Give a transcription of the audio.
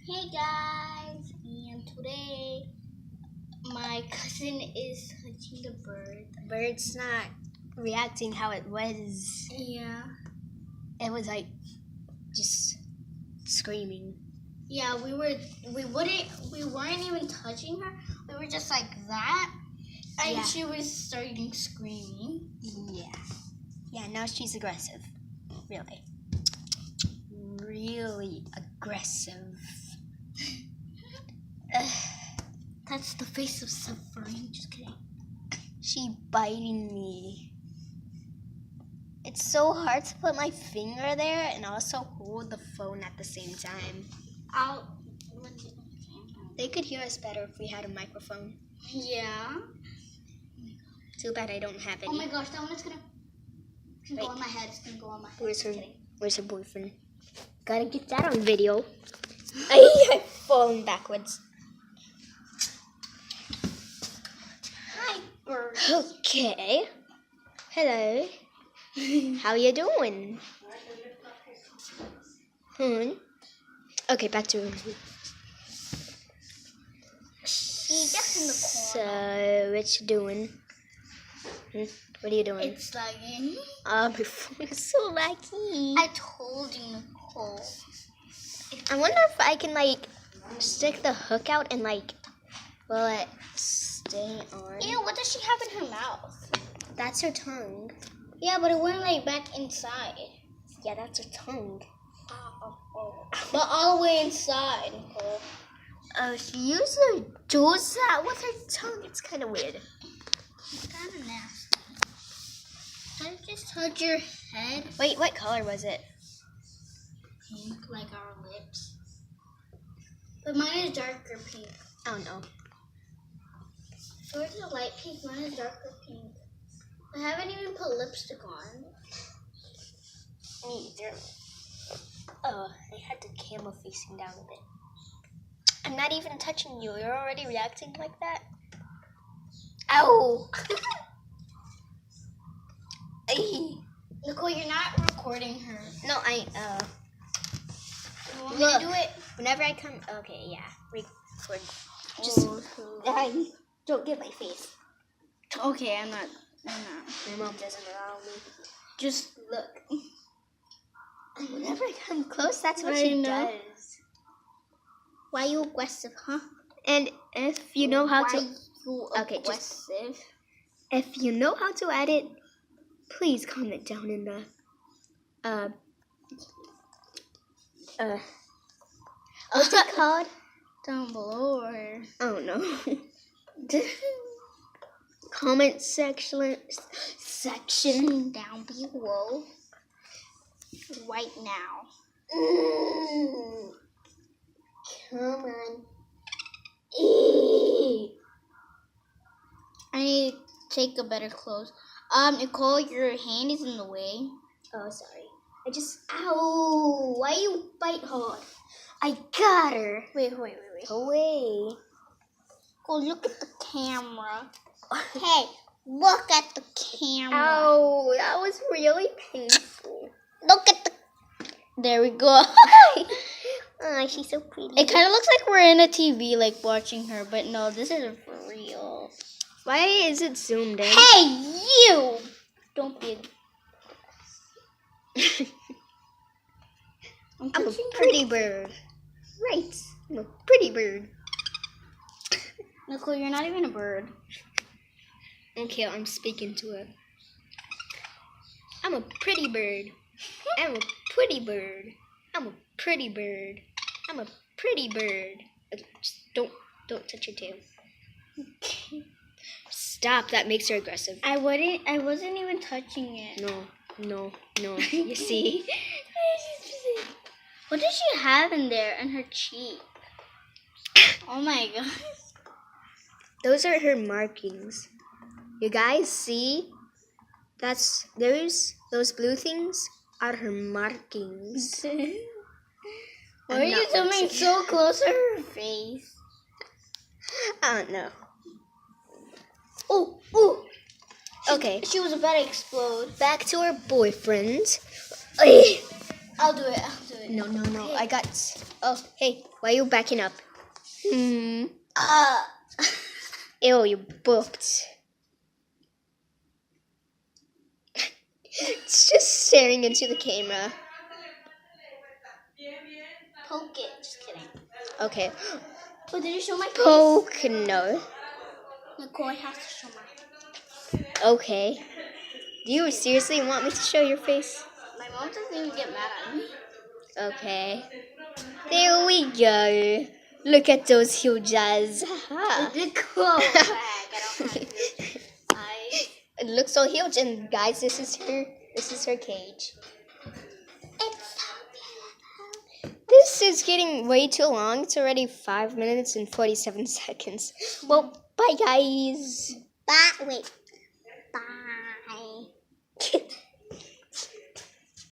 Hey guys, and today my cousin is touching the bird. The bird's not reacting how it was. Yeah. It was like just screaming. Yeah, we weren't even touching her. We were just like that. And Yeah. she was starting screaming. Yeah. Yeah, now she's aggressive. Really aggressive. That's the face of suffering. Just kidding. She biting me. It's so hard to put my finger there and also hold the phone at the same time. They could hear us better if we had a microphone. Yeah. Too bad I don't have any. Oh my gosh, that one is gonna go on my head. It's gonna go on my head. Where's her boyfriend? Gotta get that on video. I've fallen backwards. Hi, bird. Okay. Hello. How you doing? Okay, back to She gets in the So, corner. what you doing? What are you doing? It's lagging. My phone is so laggy. I told you, Nicole. I wonder if I can stick the hook out and will it stay on? Ew, what does she have in her mouth? That's her tongue. Yeah, but it went back inside. Yeah, that's her tongue. But all the way inside, Nicole. She usually does that with her tongue. It's kind of weird. It's kind of nasty. Did I just touch your head? Wait, what color was it? Pink, like our lips. But mine is darker pink. Oh no. Yours is a light pink, mine is darker pink. I haven't even put lipstick on. Me either. Oh, I had the camera facing down a bit. I'm not even touching you. You're already reacting like that? Ow! Nicole, you're not recording her. No, You want me to do it? Whenever I come... Okay, yeah. Record. Just... don't get my face. Okay, I'm not. My mom doesn't allow me. Just look. Whenever I come close, that's what I she know. does. Why you aggressive, huh? And if you know how to... You Okay, just... aggressive? If you know how to edit, please comment down in the... what's it called? Down below or... Oh, no. Comment section down below right now. Come on. I need to take a better close. Nicole, your hand is in the way. Oh, sorry. Ow! Why you bite hard? I got her. Wait. Away. Go look at the camera. Hey, look at the camera. Ow, that was really painful. Look at the... There we go. Oh, she's so pretty. It kind of looks like we're in a TV, watching her, but no, this isn't for real. Why is it zoomed in? Hey, you! Don't be I'm a pretty bird. Right. I'm a pretty bird. Nicole, you're not even a bird. Okay, I'm speaking to her. I'm a pretty bird. I'm a pretty bird. I'm a pretty bird. I'm a pretty bird. Just don't touch your tail. Stop, that makes her aggressive. I wasn't even touching it. No. You see? What does she have in there in her cheek? Oh my god. Those are her markings. You guys see? Those blue things are her markings. Why are you zooming so close to her face? I don't know. Oh. Okay. She was about to explode. Back to her boyfriend. I'll do it. I'll do it. No. Okay. I got. Oh, hey, why are you backing up? Ew, you booked. It's just staring into the camera. Poke it. Just kidding. Okay. Oh, did you show my face? Poke, no. Nicole, I have to show my. Okay. Do you seriously want me to show your face? My mom doesn't even get mad at me. Okay. There we go. Look at those huge eyes. Nicole, I don't have huge eyes. It looks so huge, and guys, this is her cage. It's so beautiful. This is getting way too long. It's already 5 minutes and 47 seconds. Well, bye guys. But wait.